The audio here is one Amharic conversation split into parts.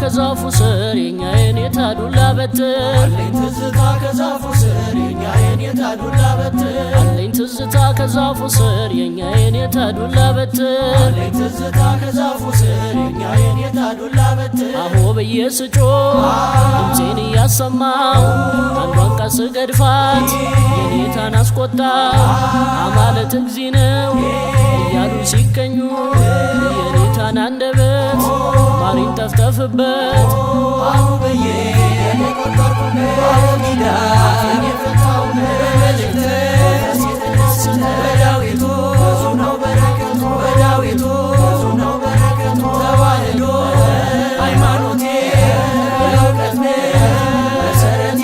ከዛፉ ስር የኛዬን የታዱላ በትር አለኝ ትዝታ ከዛፉ ስር የኛዬን የታዱላ በትር አለኝ ትዝታ ከዛፉ ስር የኛዬን የታዱላ በትር አለኝ ትዝታ ከዛፉ ስር የኛዬን የታዱላ በትር አሆ ብዬ ስጮህ ድምፄን እያሰማሁ አንዷን ቃል ስገድፋት የኔታን አስቆጣ አማለት እግዚ ነው እያሉ ሲቀኙ የኔታን አንደበት ማሪን ጠፍጠፍበት አሁ ብዬ የቆጠርኩበት ኪዳን የፈታው በመልእክት ሲተነስተ በዳዊቱ ብዙ ነው በረከቱ በዳዊቱ ብዙ ነው በረከቱ ተዋህዶ ሃይማኖቴ የእውቀት መሰረቴ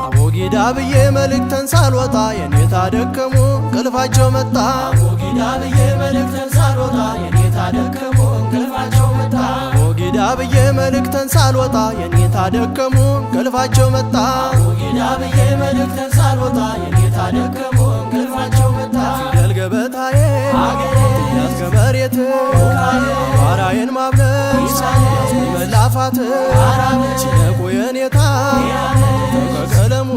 አቦጊዳ ብዬ መልእክተን ሳልወጣ የኔታ ደከሙ እንቅልፋቸው መጣ አቦጊዳ ብዬ መልእክተን ሳልወጣ የኔታ ደከሙ እንቅልፋቸው መጣ አቦጊዳ ብዬ መልእክተን ሳልወጣ የኔታ ደከሙ እንቅልፋቸው መጣ አቦጊዳ ብዬ መልእክተን ሳልወጣ የኔታ ደከሙ እንቅልፋቸው መጣ ፊደል ገበታዬ ትያዝ ከመሬት አቧራዬን ማብነስ መላፋት ሲነቁ የኔታ ከቀለሙ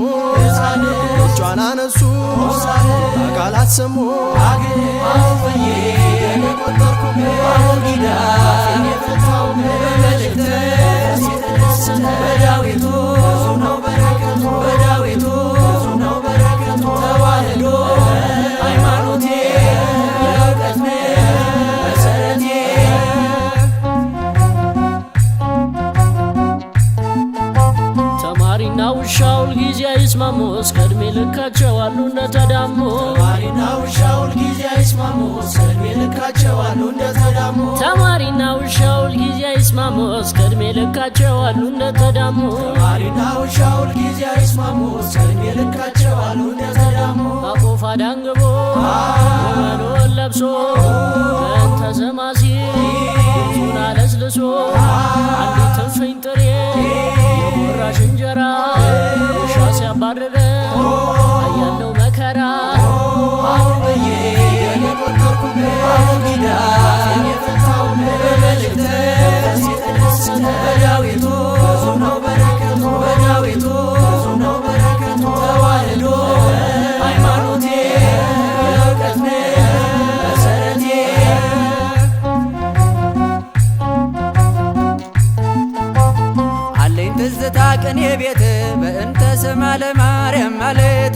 እጇን አነሱ አካላት ሰሙ አሁዬ የቆጠርኩበት አቦጊዳ የፈታው በመልእክት ሲተነስተ በዳዊቱ ብዙ ነው በረከቱ በዳዊቱ ብዙ ነው በረከቱ ተዋህዶ ሃይማኖቴ የእውቀት መሰረቴ ተማሪና ውሻው ሁልጊዜ አይስማሙ እስከ ዕድሜ ልካቸው አሉ እንደተዳሙ ተማሪና ውሻው ሁልጊዜ አይስማሙ እስከ ዕድሜ ልካቸው አሉ እንደተዳሙ ተማሪና ውሻው ሁልጊዜ አይስማሙ እስከ ዕድሜ ልካቸው አሉ እንደተዳሙ ተማሪና ውሻው ሁልጊዜ አይስማሙ እስከ ዕድሜ ልካቸው አሉ እንደተዳሙ አቆፋ ዳንግቦ ወመኖን ለብሶ በእንተ ዘማሲ ድምፁን አለስልሶ አንዲት እፍኝ ጥሬ የጎራሽ እንጀራ ውሻ ሲያባርረ አያለው መከራ አሁ ብዬ የቆጠርኩበት አቦጊዳ የፈታው በመልእክት ሲተነስተ በዳዊቱ ብዙ ነው በረከቱ በዳዊቱ ብዙ ነው በረከቱ ተዋህዶ ሃይማኖቴ የእውቀት መሰረቴ አለኝ ትዝታ ቅኔ ቤት በእንተ ስማ ለማርያም ማለት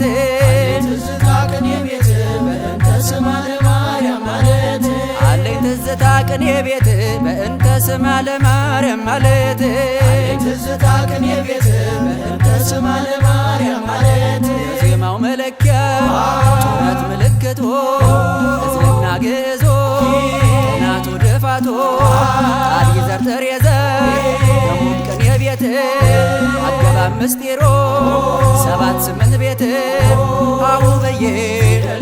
ትዝታ ቅኔ ቤት በእንተ ስማ ለማርያም ማለት አለኝ ትዝታ ቅኔ ቤት በእንተ ስማ ለማርያም ማለት ትዝታ ቅኔ ቤት በእንተ ስማ ለማርያም ማለት የዜማው መለኪያ ጩኸት ምልክቶ እዝልና ግዞ ጥናቱ ድፋቶ ቃል ይዘር ተሬዘ ደሙም ቅኔ ቤት አገባብ ምስጢሮ 7-8 ቤት አሁ ብዬ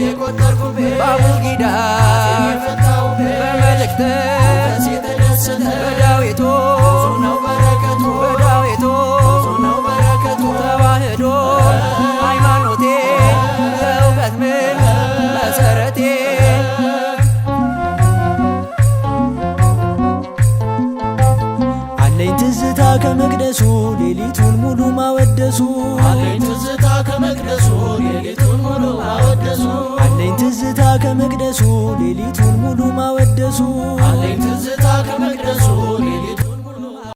የቆጠርኩበት በአቦጊዳ የፈታው በመልእክት ሲተነስተ በዳዊቱ ብዙ ነው በረከቱ በዳዊቱ ብዙ ነው በረከቱ ተዋህዶ ሃይማኖቴ የእውቀት መሰረቴ አለኝ ትዝታ ከመቅደሱ ሌሊቱን ሙሉ ማወደሱ አለኝ ትዝታ ከመቅደሱ